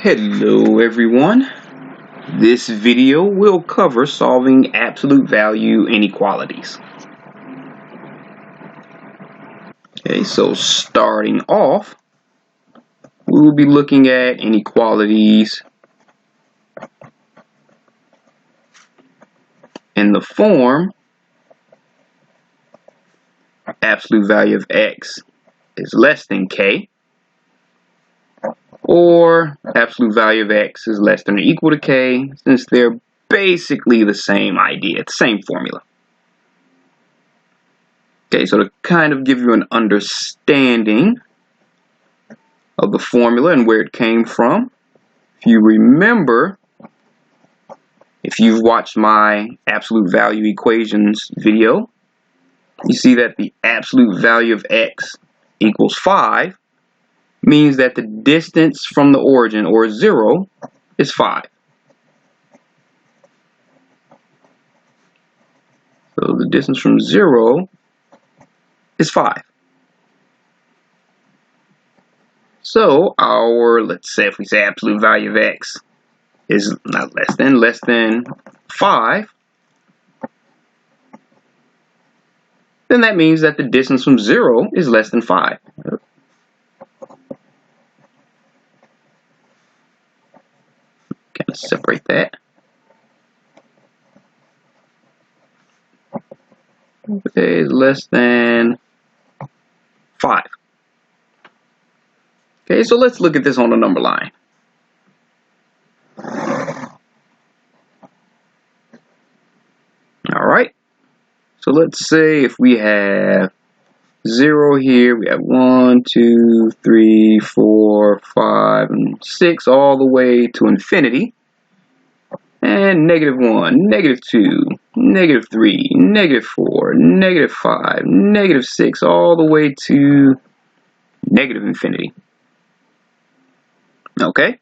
Hello everyone. This video will cover solving absolute value inequalities. Okay, so starting off, we will be looking at inequalities in the form absolute value of x is less than k, or absolute value of x is less than or equal to k, since they're basically the same idea, the same formula. Okay, so to kind of give you an understanding of the formula and where it came from, if you remember, if you've watched my absolute value equations video, you see that the absolute value of x equals 5 means that the distance from the origin, or 0, is 5. So the distance from 0 is 5. So let's say if we say absolute value of x is not less than 5, then that means that the distance from 0 is less than 5. Kind of separate that. Okay, is less than 5. Okay, so let's look at this on the number line. Alright, so let's say if we have 0 here, we have 1, 2, 3, 4, 5, and 6 all the way to infinity, and -1, -2, -3, -4, -5, -6 all the way to -infinity. Okay?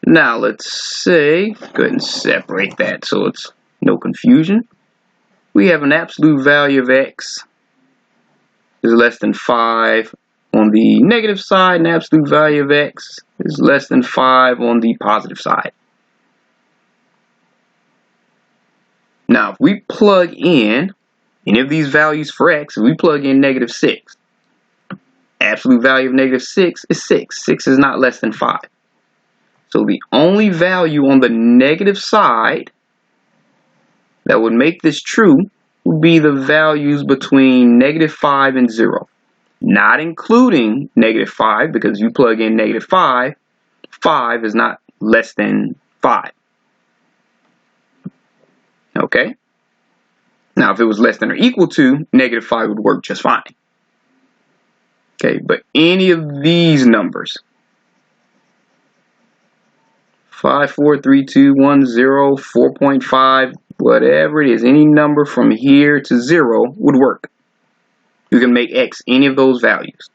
Now let's say, go ahead and separate that so it's no confusion. We have an absolute value of x is less than 5 on the negative side, and absolute value of x is less than 5 on the positive side. Now if we plug in any of these values for x, if we plug in -6, absolute value of -6 is 6. 6 is not less than 5. So the only value on the negative side that would make this true would be the values between -5 and 0. Not including -5, because if you plug in -5, 5 is not less than 5. Okay? Now if it was less than or equal to, -5 would work just fine. Okay, but any of these numbers, 5, 4, 3, 2, 1, 0, 4.5, whatever it is, any number from here to 0 would work. You can make x any of those values.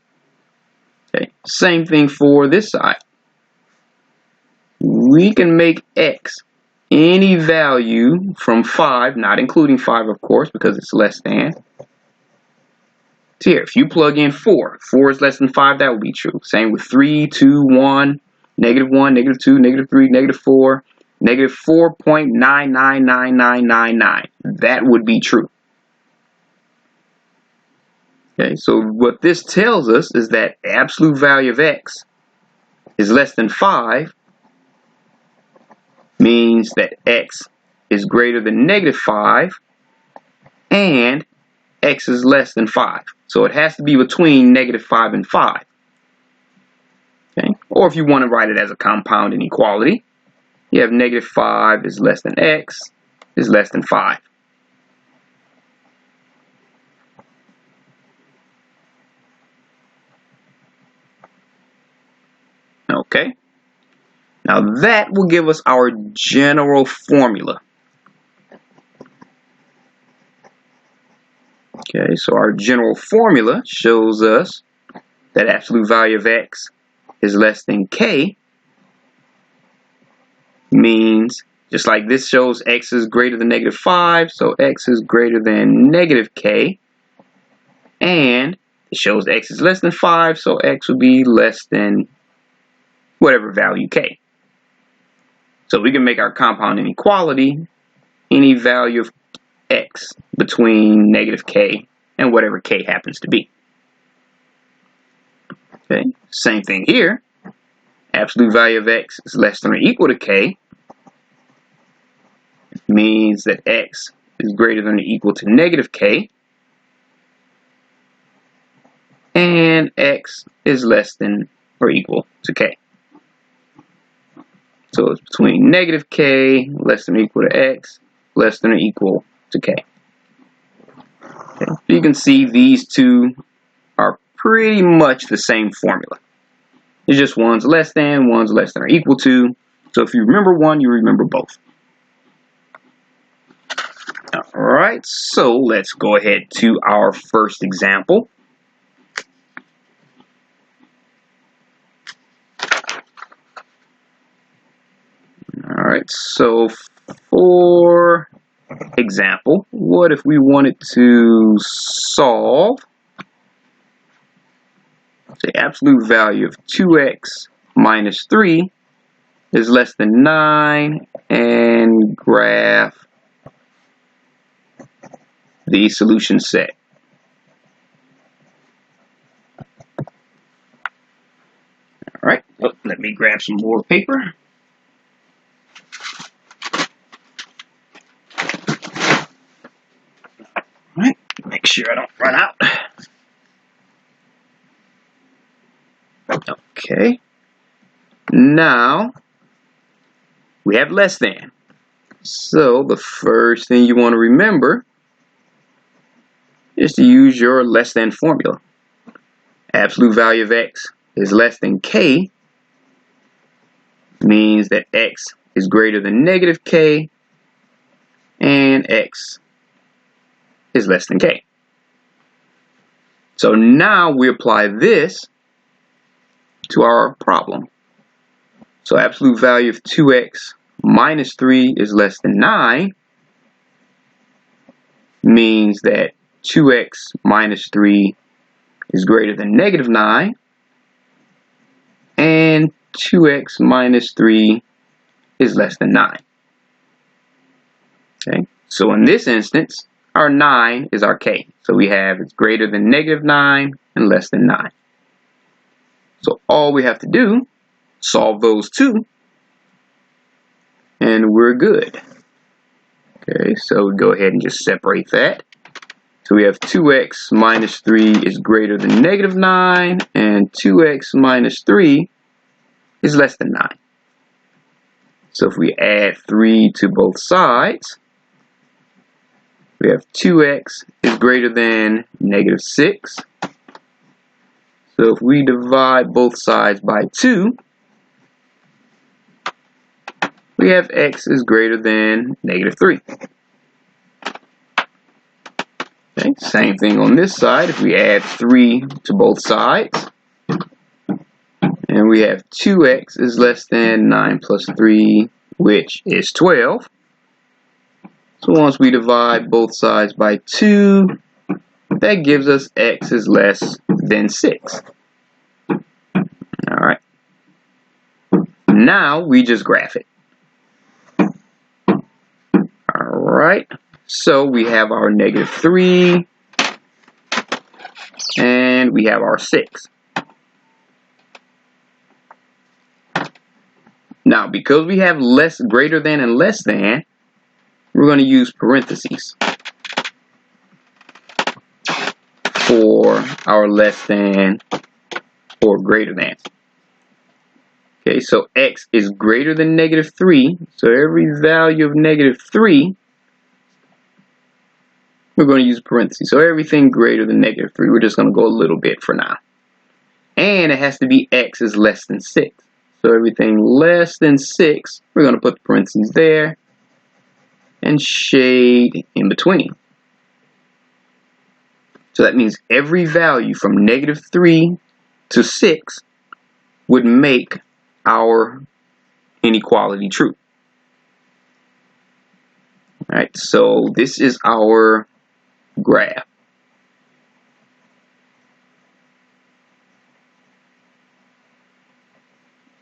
Okay, same thing for this side. We can make x any value from 5, not including 5 of course, because it's less than. So here, if you plug in 4, 4 is less than 5, that would be true. Same with 3, 2, 1, -1, -2, -3, -4, -4.999999. That would be true. Okay, so what this tells us is that absolute value of x is less than 5 means that x is greater than -5 and x is less than 5. So it has to be between -5 and 5. Okay? Or if you want to write it as a compound inequality, you have -5 is less than x is less than 5. Okay? Now that will give us our general formula. Okay, so our general formula shows us that absolute value of x is less than k, means just like this shows x is greater than -5, so x is greater than -k, and it shows x is less than 5, so x would be less than whatever value k. So we can make our compound inequality any value of x between negative k and whatever k happens to be. Okay, same thing here. Absolute value of x is less than or equal to k. It means that x is greater than or equal to negative k. And x is less than or equal to k. So it's between negative k, less than or equal to x, less than or equal to k. Okay. So you can see these two are pretty much the same formula. It's just one's less than or equal to. So if you remember one, you remember both. Alright, so let's go ahead to our first example. Alright, so for example, what if we wanted to solve the absolute value of 2x minus 3 is less than 9 and graph the solution set. Alright, oh, let me grab some more paper. Alright, make sure I don't run out. Okay, now we have less than. So the first thing you want to remember is to use your less than formula. Absolute value of x is less than k, means that x is greater than negative k, and x is less than k. So now we apply this to our problem. So absolute value of 2x minus 3 is less than 9 means that 2x minus 3 is greater than negative 9, and 2x minus 3 is less than 9. Okay, so in this instance, our 9 is our k. So we have it's greater than negative 9 and less than 9. So all we have to do, solve those two, and we're good. Okay, so we go ahead and just separate that. So we have 2x minus 3 is greater than negative 9, and 2x minus 3 is less than 9. So if we add 3 to both sides, we have 2x is greater than negative 6. So if we divide both sides by 2, we have x is greater than negative 3. Okay, same thing on this side. If we add 3 to both sides, and we have 2x is less than 9 plus 3, which is 12. So once we divide both sides by 2, that gives us x is less than 6. Alright. Now we just graph it. Alright. So we have our negative 3, and we have our 6. Now, because we have less, greater than, and less than, we're going to use parentheses for our less than or greater than. Okay, so x is greater than negative 3, so every value of negative 3, we're going to use parentheses. So everything greater than negative 3, we're just going to go a little bit for now. And it has to be x is less than 6. So everything less than 6, we're going to put the parentheses there and shade in between. So that means every value from negative 3 to 6 would make our inequality true. Alright, so this is our graph.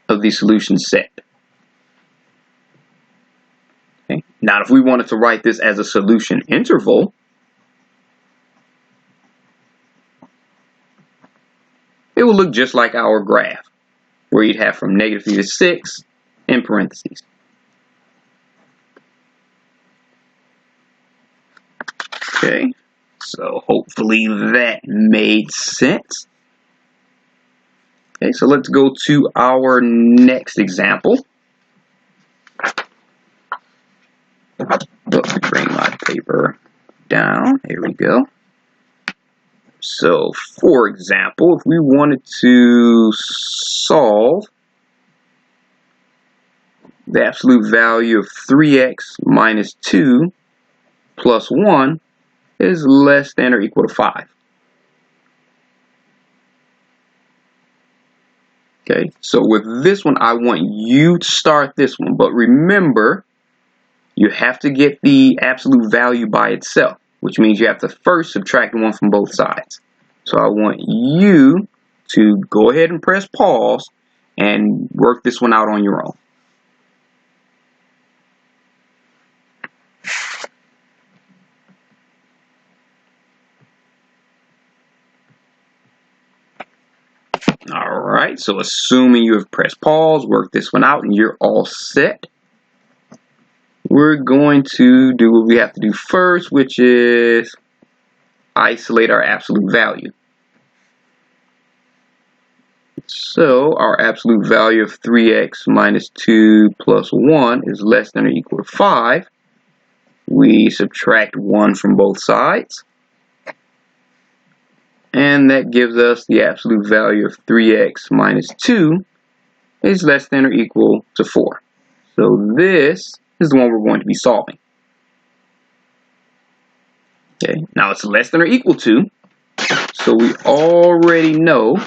of the solution set. Okay. Now, if we wanted to write this as a solution interval, it will look just like our graph, where you'd have from -3 to 6 in parentheses. Okay, so hopefully that made sense. Okay, so let's go to our next example. Let me bring my paper down. Here we go. So, for example, if we wanted to solve the absolute value of 3x minus 2 plus 1 is less than or equal to 5. Okay, so with this one, I want you to start this one, but remember, you have to get the absolute value by itself, which means you have to first subtract 1 from both sides. So I want you to go ahead and press pause and work this one out on your own. Alright, so assuming you have pressed pause, work this one out, and you're all set. We're going to do what we have to do first, which is isolate our absolute value. So our absolute value of 3x minus 2 plus 1 is less than or equal to 5. We subtract 1 from both sides. And that gives us the absolute value of 3x minus 2 is less than or equal to 4. So this is the one we're going to be solving. Okay, now it's less than or equal to, so we already know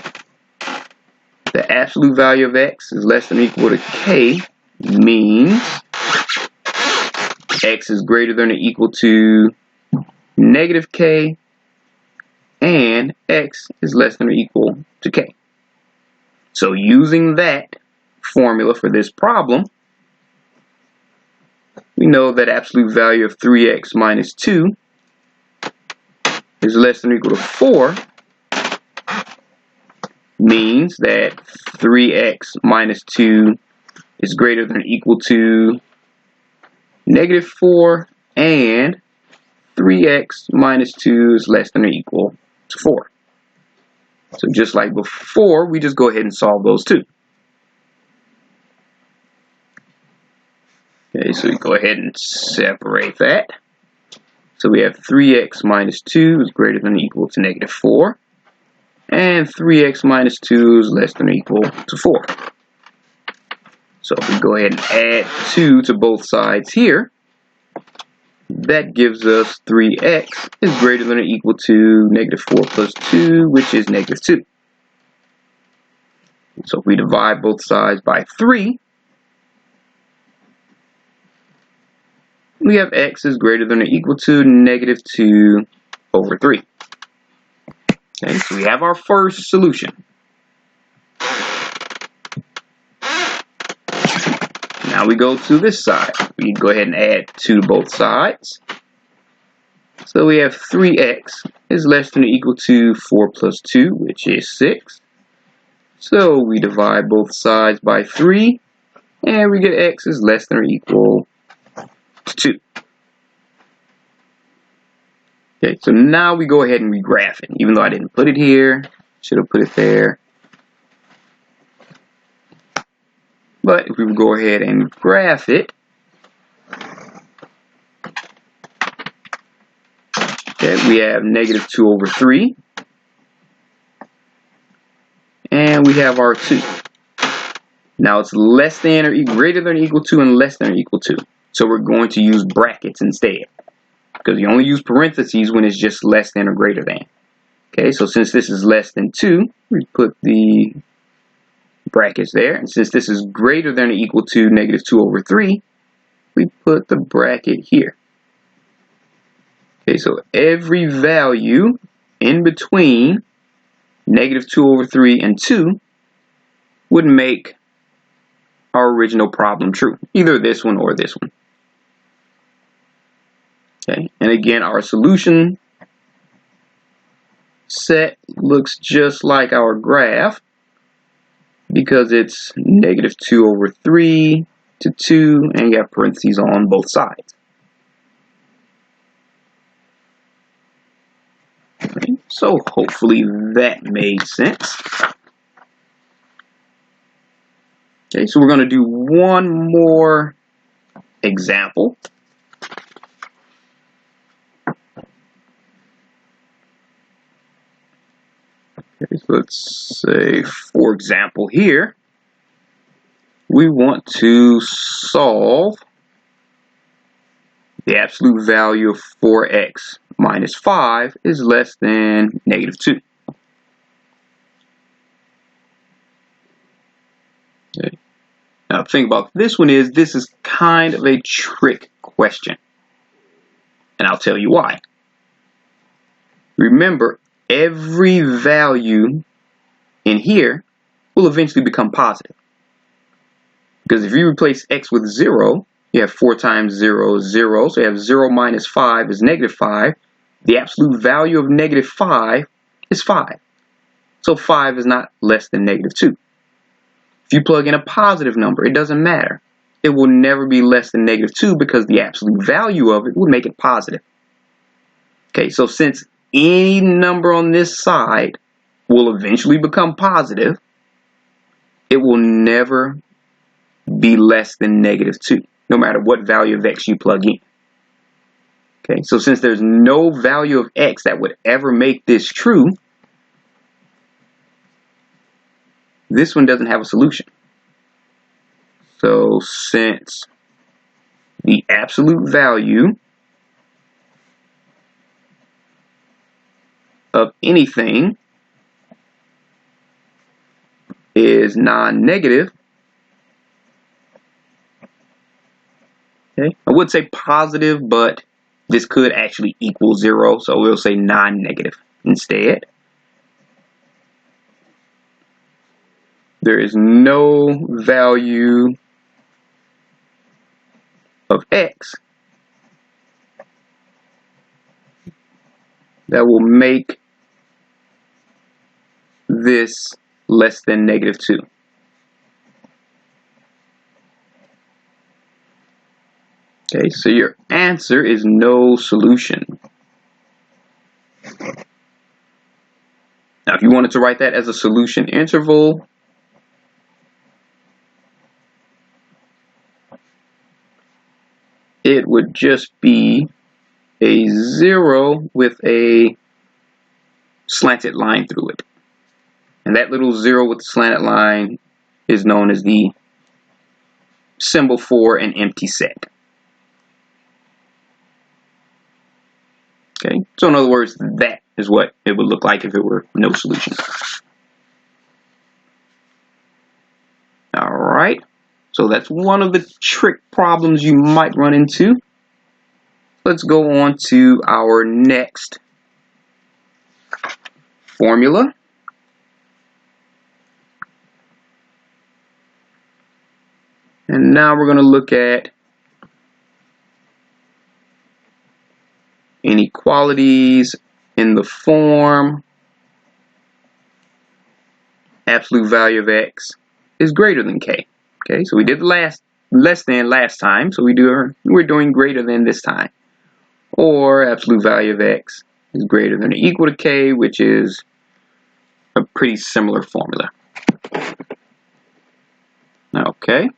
the absolute value of x is less than or equal to k, means x is greater than or equal to negative k, and x is less than or equal to k. So using that formula for this problem, we know that absolute value of 3x minus 2 is less than or equal to 4, means that 3x minus 2 is greater than or equal to negative 4, and 3x minus 2 is less than or equal to 4. So just like before, we just go ahead and solve those two. Okay, so we go ahead and separate that. So we have 3x minus 2 is greater than or equal to negative 4. And 3x minus 2 is less than or equal to 4. So if we go ahead and add 2 to both sides here, that gives us 3x is greater than or equal to negative 4 plus 2, which is negative 2. So if we divide both sides by 3, we have x is greater than or equal to negative 2 over 3. Okay, so we have our first solution. Now we go to this side. We go ahead and add 2 to both sides. So we have 3x is less than or equal to 4 plus 2, which is 6. So we divide both sides by 3, and we get x is less than or equal to 2. Okay, so now we go ahead and regraph it. Even though I didn't put it here, should have put it there. But if we go ahead and graph it, okay, we have negative 2 over 3. And we have our 2. Now it's less than or greater than or equal to and less than or equal to. So we're going to use brackets instead, because you only use parentheses when it's just less than or greater than. Okay, so since this is less than 2, we put the brackets there. And since this is greater than or equal to negative 2 over 3, we put the bracket here. Okay, so every value in between negative 2 over 3 and 2 would make our original problem true, either this one or this one. Okay, and again, our solution set looks just like our graph because it's -2/3 to 2, and you have parentheses on both sides. Okay, so hopefully that made sense. Okay, so we're going to do one more example. Okay, so let's say, for example, here, we want to solve the absolute value of 4x minus 5 is less than -2. Okay. Now, the thing about this one is this is kind of a trick question, and I'll tell you why. Remember, every value in here will eventually become positive. Because if you replace x with 0, you have 4 times 0 is 0, so you have 0 minus 5 is -5. The absolute value of -5 is 5. So 5 is not less than -2. If you plug in a positive number, it doesn't matter. It will never be less than -2 because the absolute value of it will make it positive. Okay, so since any number on this side will eventually become positive, it will never be less than -2, no matter what value of x you plug in. Okay, so since there's no value of x that would ever make this true, this one doesn't have a solution. So since the absolute value of anything is non-negative, okay, I would say positive, but this could actually equal 0, so we'll say non-negative instead. There is no value of x that will make this less than -2. Okay, so your answer is no solution. Now, if you wanted to write that as a solution interval, it would just be a 0 with a slanted line through it. And that little 0 with the slanted line is known as the symbol for an empty set. Okay, so in other words, that is what it would look like if it were no solution. All right, so that's one of the trick problems you might run into. Let's go on to our next formula. And now we're going to look at inequalities in the form absolute value of x is greater than k. Okay, so we did less than last time, so we're doing greater than this time. Or absolute value of x is greater than or equal to k, which is a pretty similar formula. Okay.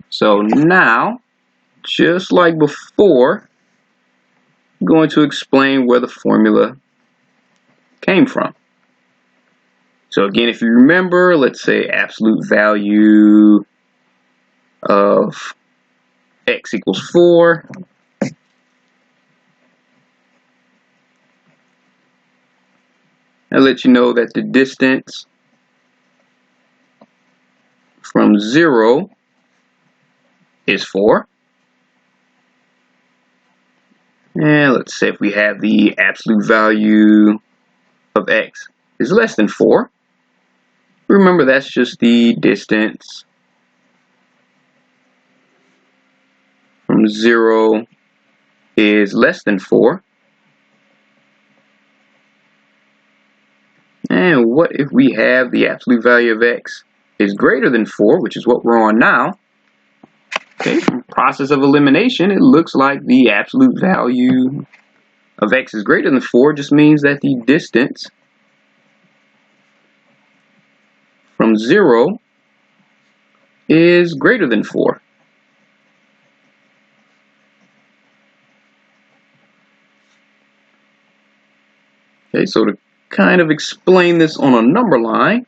So now, just like before, I'm going to explain where the formula came from. So again, if you remember, let's say absolute value of x equals 4. I'll let you know that the distance from 0 is 4. And let's say if we have the absolute value of x is less than 4, Remember, that's just the distance from 0 is less than 4. And what if we have the absolute value of x is greater than 4, which is what we're on now? Okay, from process of elimination, it looks like the absolute value of x is greater than 4 just means that the distance from 0 is greater than 4. Okay, so to kind of explain this on a number line,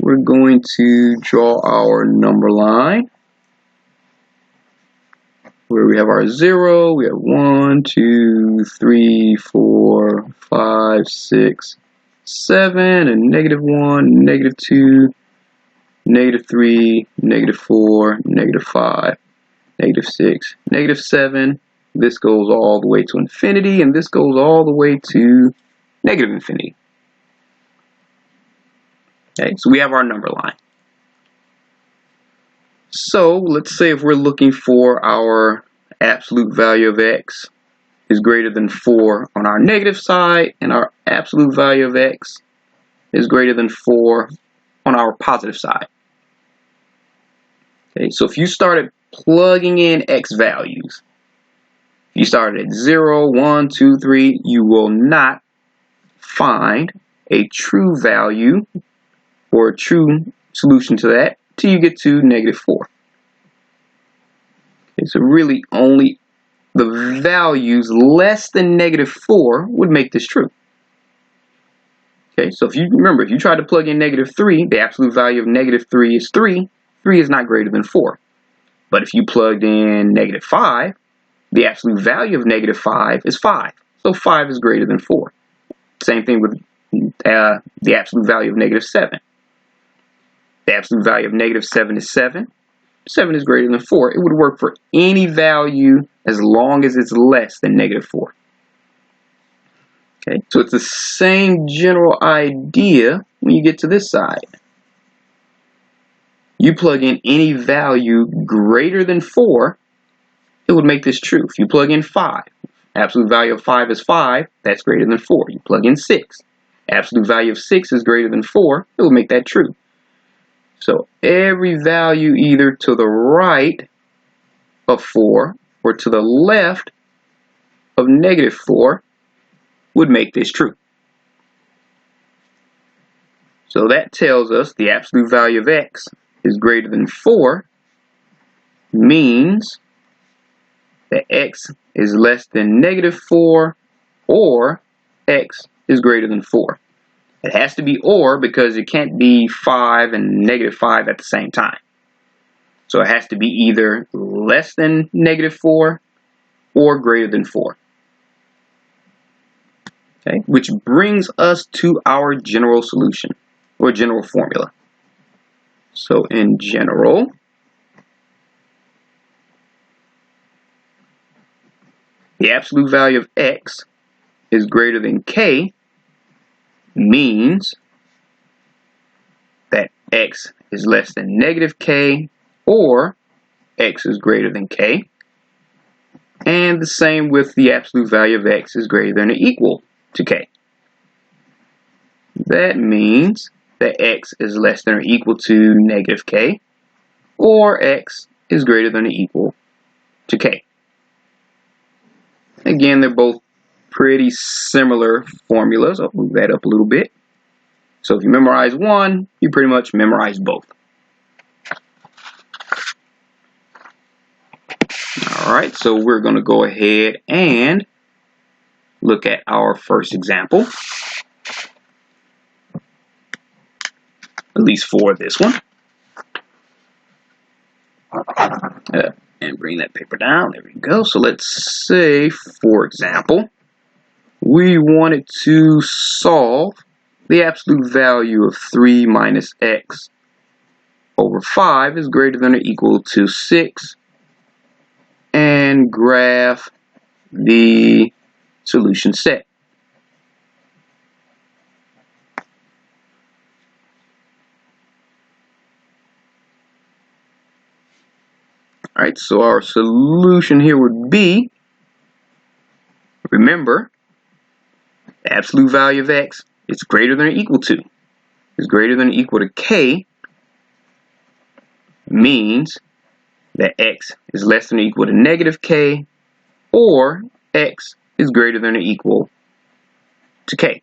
we're going to draw our number line where we have our 0, we have 1, 2, 3, 4, 5, 6, 7, and -1, -2, -3, -4, -5, -6, -7. This goes all the way to infinity, and this goes all the way to negative infinity. Okay, so we have our number line. So let's say if we're looking for our absolute value of x is greater than 4 on our negative side, and our absolute value of x is greater than 4 on our positive side. Okay, so if you started plugging in x values, if you started at 0, 1, 2, 3, you will not find a true value or a true solution to that till you get to -4. Okay, so really only the values less than -4 would make this true. Okay, so if you remember, if you try to plug in -3, the absolute value of -3 is 3. 3 is not greater than 4. But if you plugged in -5, the absolute value of -5 is 5. So 5 is greater than 4. Same thing with the absolute value of -7. The absolute value of -7 is 7. 7 is greater than 4. It would work for any value as long as it's less than -4. Okay, so it's the same general idea when you get to this side. You plug in any value greater than 4, it would make this true. If you plug in 5, absolute value of 5 is 5, that's greater than 4. You plug in 6, absolute value of 6 is greater than 4, it will make that true. So every value either to the right of 4 or to the left of -4 would make this true. So that tells us the absolute value of x is greater than 4 means that x is less than -4 or x is greater than 4. It has to be or because it can't be 5 and -5 at the same time. So it has to be either less than -4 or greater than 4. Okay, which brings us to our general solution or general formula. So in general, the absolute value of x is greater than k means that x is less than -k or x is greater than k. And the same with the absolute value of x is greater than or equal to k. That means that x is less than or equal to -k or x is greater than or equal to k. Again, they're both pretty similar formulas. I'll move that up a little bit. So if you memorize one, you pretty much memorize both. Alright, so we're going to go ahead and look at our first example. At least for this one. And bring that paper down. There we go. So let's say, for example, we wanted to solve the absolute value of 3 minus x over 5 is greater than or equal to 6 and graph the solution set. Alright, so our solution here would be, remember, the absolute value of x is greater than or equal to, is greater than or equal to k, means that x is less than or equal to negative k, or x is greater than or equal to k.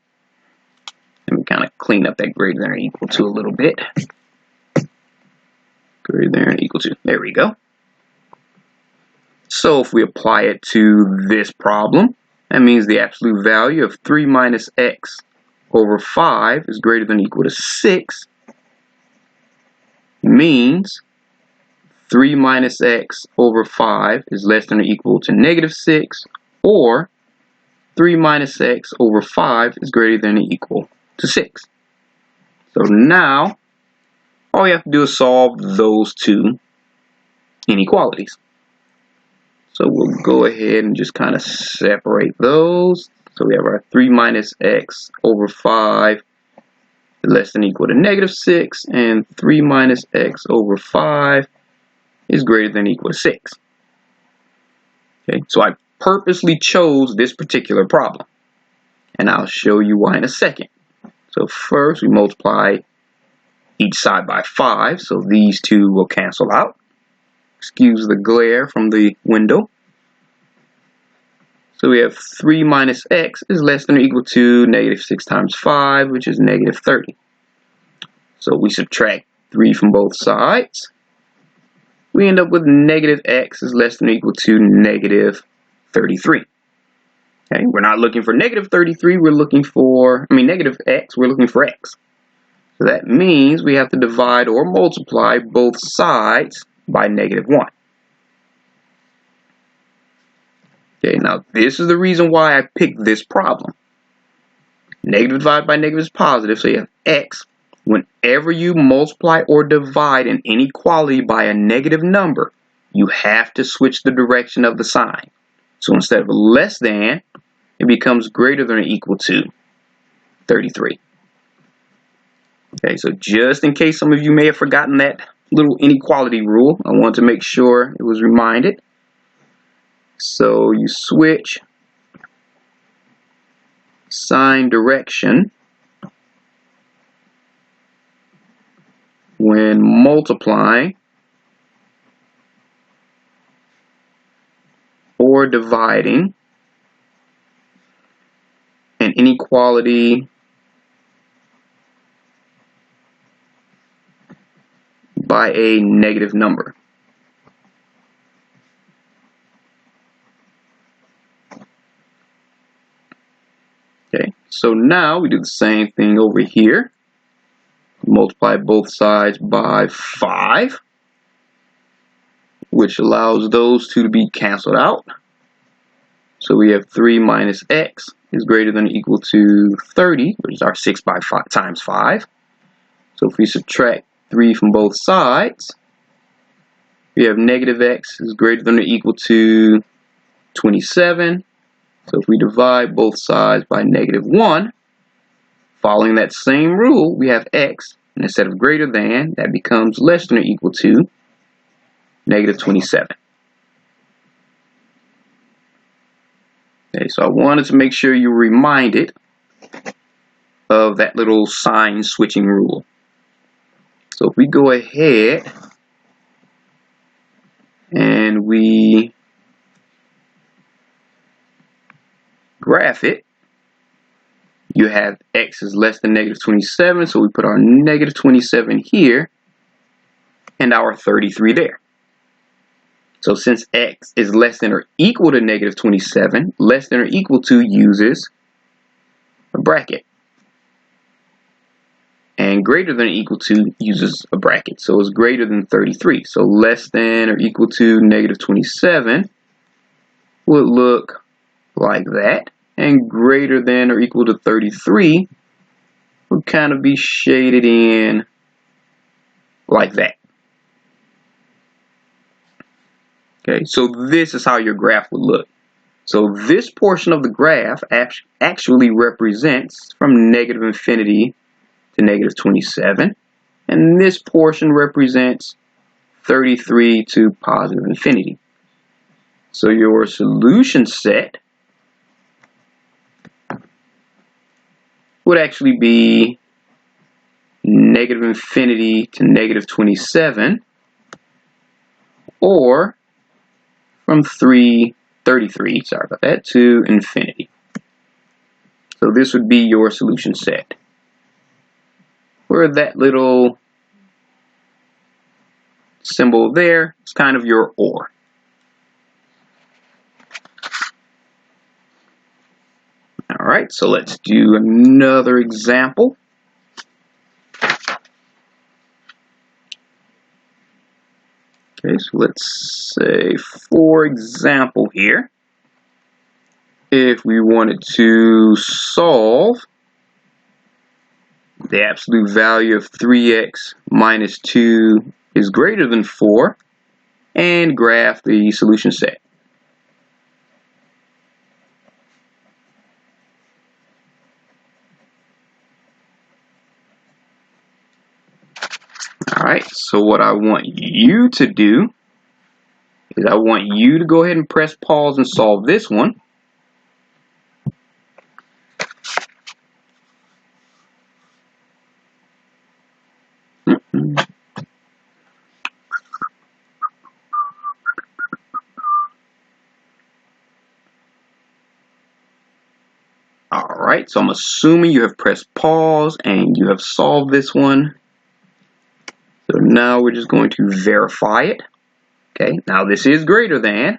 Let me kind of clean up that greater than or equal to a little bit. Greater than or equal to. There we go. So if we apply it to this problem, that means the absolute value of 3 minus x over 5 is greater than or equal to 6, means 3 minus x over 5 is less than or equal to negative 6, or 3 minus x over 5 is greater than or equal to 6. So now, all we have to do is solve those two inequalities. So we'll go ahead and just kind of separate those. So we have our 3 minus x over 5 is less than or equal to negative 6, and 3 minus x over 5 is greater than or equal to 6. Okay, so I purposely chose this particular problem, and I'll show you why in a second. So first we multiply each side by 5, so these two will cancel out. Excuse the glare from the window. So we have 3 minus x is less than or equal to negative 6 times 5, which is negative 30. So we subtract 3 from both sides. We end up with negative x is less than or equal to negative 33. Okay, we're not looking for negative 33, we're looking for, negative x, we're looking for x. So that means we have to divide or multiply both sides by negative 1. Okay, now this is the reason why I picked this problem. Negative divided by negative is positive, so you have x. Whenever you multiply or divide an inequality by a negative number, you have to switch the direction of the sign. So instead of less than, it becomes greater than or equal to 33. Okay, so just in case some of you may have forgotten that little inequality rule, I want to make sure it was reminded. So you switch sign direction when multiplying or dividing an inequality by a negative number. Okay, so now we do the same thing over here. Multiply both sides by 5, which allows those two to be canceled out. So we have 3 minus x is greater than or equal to 30, which is our 6 by 5 times 5. So if we subtract 3 from both sides, we have negative x is greater than or equal to 27. So if we divide both sides by negative 1, following that same rule, we have x, and instead of greater than, that becomes less than or equal to negative 27. Okay, so I wanted to make sure you're reminded of that little sign switching rule. So if we go ahead and we graph it, you have x is less than negative 27, so we put our negative 27 here and our 33 there. So since x is less than or equal to negative 27, less than or equal to uses a bracket. And greater than or equal to uses a bracket. So it's greater than 33. So less than or equal to negative 27 would look like that. And greater than or equal to 33 would kind of be shaded in like that. Okay, so this is how your graph would look. So this portion of the graph actually represents from negative infinity to negative 27. And this portion represents 33 to positive infinity. So your solution set would actually be negative infinity to negative 27, or from 33, sorry about that, to infinity. So this would be your solution set, where that little symbol there is kind of your OR. All right, so let's do another example. Okay, so let's say, for example here, if we wanted to solve the absolute value of 3x minus 2 is greater than 4 and graph the solution set. Alright, so what I want you to do is I want you to go ahead and press pause and solve this one. Alright, so I'm assuming you have pressed pause and you have solved this one. So now we're just going to verify it. Okay, now this is greater than.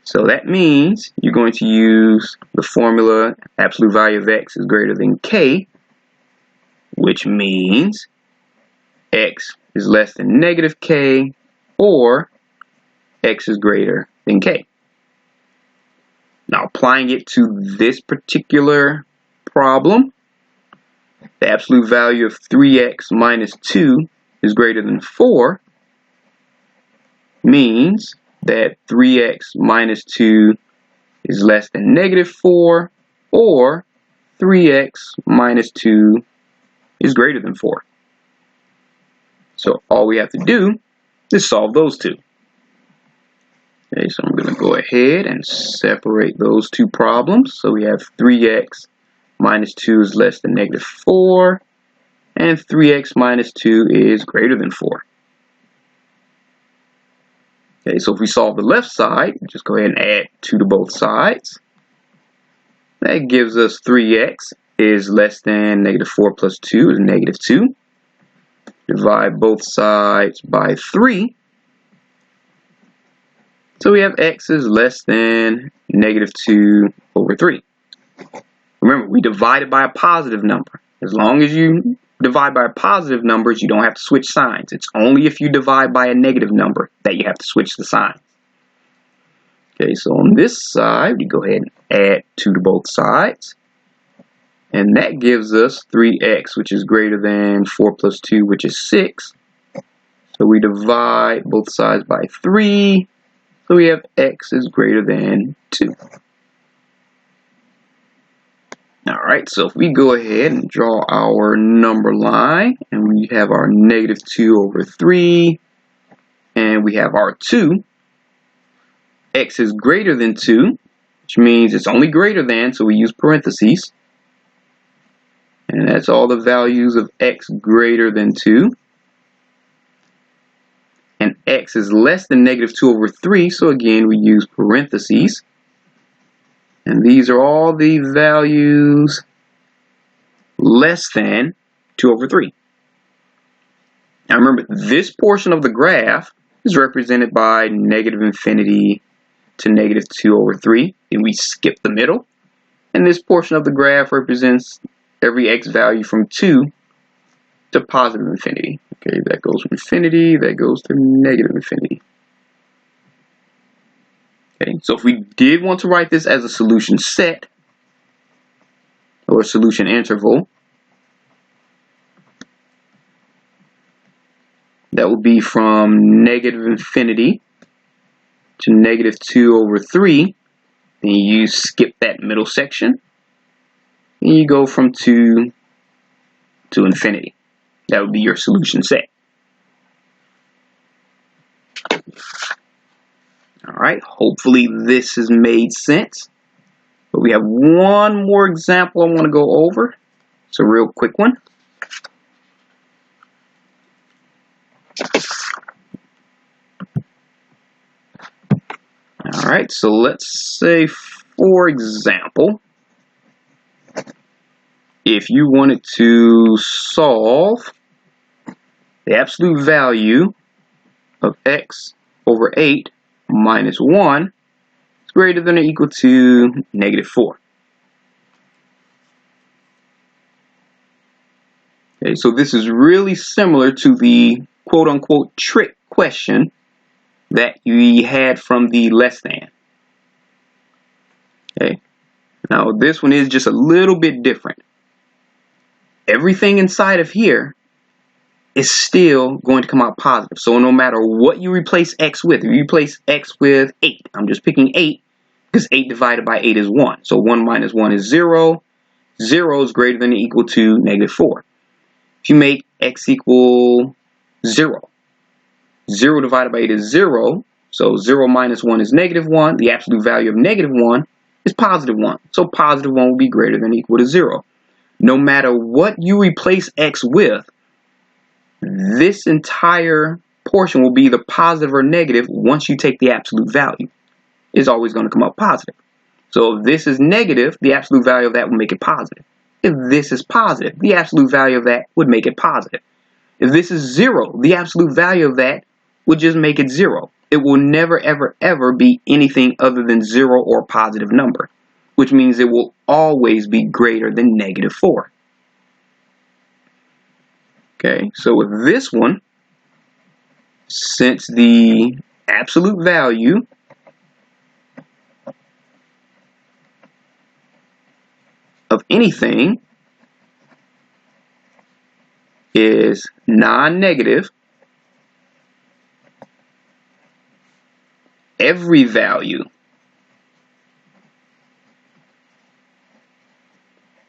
So that means you're going to use the formula absolute value of x is greater than k, which means x is less than negative k, or x is greater than k. Now applying it to this particular problem, the absolute value of 3x minus 2 is greater than 4 means that 3x minus 2 is less than negative 4, or 3x minus 2 is greater than 4. So all we have to do is solve those two. Okay, so I'm going to go ahead and separate those two problems. So we have 3x minus 2 is less than negative 4, and 3x minus 2 is greater than 4. Okay, so if we solve the left side, just go ahead and add 2 to both sides. That gives us 3x is less than negative 4 plus 2 is negative 2. Divide both sides by 3. So we have x is less than negative 2 over 3. Remember, we divided by a positive number. As long as you divide by positive numbers, you don't have to switch signs. It's only if you divide by a negative number that you have to switch the signs. Okay, so on this side, we go ahead and add 2 to both sides. And that gives us 3x, which is greater than 4 plus 2, which is 6. So we divide both sides by 3. So we have x is greater than 2. Alright, so if we go ahead and draw our number line, and we have our negative 2 over 3, and we have our 2, x is greater than 2, which means it's only greater than, so we use parentheses. And that's all the values of x greater than 2. And x is less than negative 2 over 3, so again we use parentheses. And these are all the values less than 2 over 3. Now remember, this portion of the graph is represented by negative infinity to negative 2 over 3. And we skip the middle. And this portion of the graph represents every x value from 2 to positive infinity. Okay, that goes from infinity, that goes to negative infinity. Okay, so if we did want to write this as a solution set or a solution interval, that would be from negative infinity to negative 2 over 3. Then you skip that middle section and you go from 2 to infinity. That would be your solution set. All right, hopefully this has made sense. But we have one more example I want to go over. It's a real quick one. All right, so let's say, for example, if you wanted to solve the absolute value of x over 8 minus 1 is greater than or equal to -4. Okay, so this is really similar to the quote-unquote trick question that we had from the less than. Okay, now this one is just a little bit different. Everything inside of here is still going to come out positive. So no matter what you replace x with, if you replace x with 8, I'm just picking 8 because 8 divided by 8 is 1. So 1 minus 1 is 0. 0 is greater than or equal to -4. If you make x equal 0, 0 divided by 8 is 0. So 0 minus 1 is -1. The absolute value of -1 is +1. So +1 will be greater than or equal to 0. No matter what you replace x with, this entire portion will be either positive or negative once you take the absolute value. It's always going to come out positive. So if this is negative, the absolute value of that will make it positive. If this is positive, the absolute value of that would make it positive. If this is 0, the absolute value of that would just make it 0. It will never, ever, ever be anything other than 0 or a positive number, which means it will always be greater than -4. Okay, so with this one, since the absolute value of anything is non-negative, every value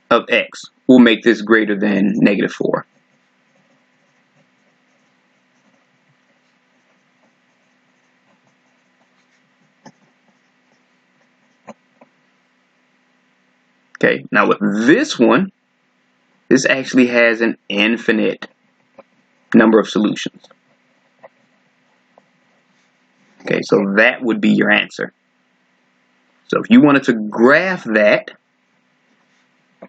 of x will make this greater than -4. Okay, now with this one, this actually has an infinite number of solutions. Okay, so that would be your answer. So if you wanted to graph that,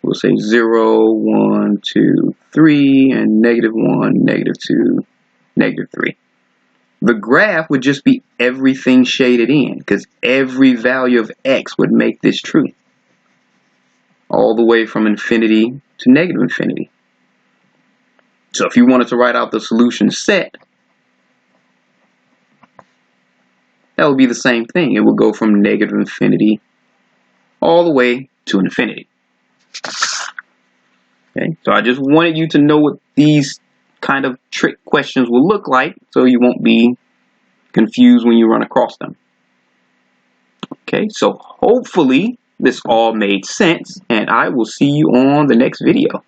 we'll say 0, 1, 2, 3, and -1, -2, -3. The graph would just be everything shaded in, because every value of x would make this true, all the way from infinity to -infinity. So if you wanted to write out the solution set, that would be the same thing. It would go from -infinity all the way to infinity. Okay, so I just wanted you to know what these kind of trick questions will look like, so you won't be confused when you run across them. Okay, so hopefully this all made sense, and I will see you on the next video.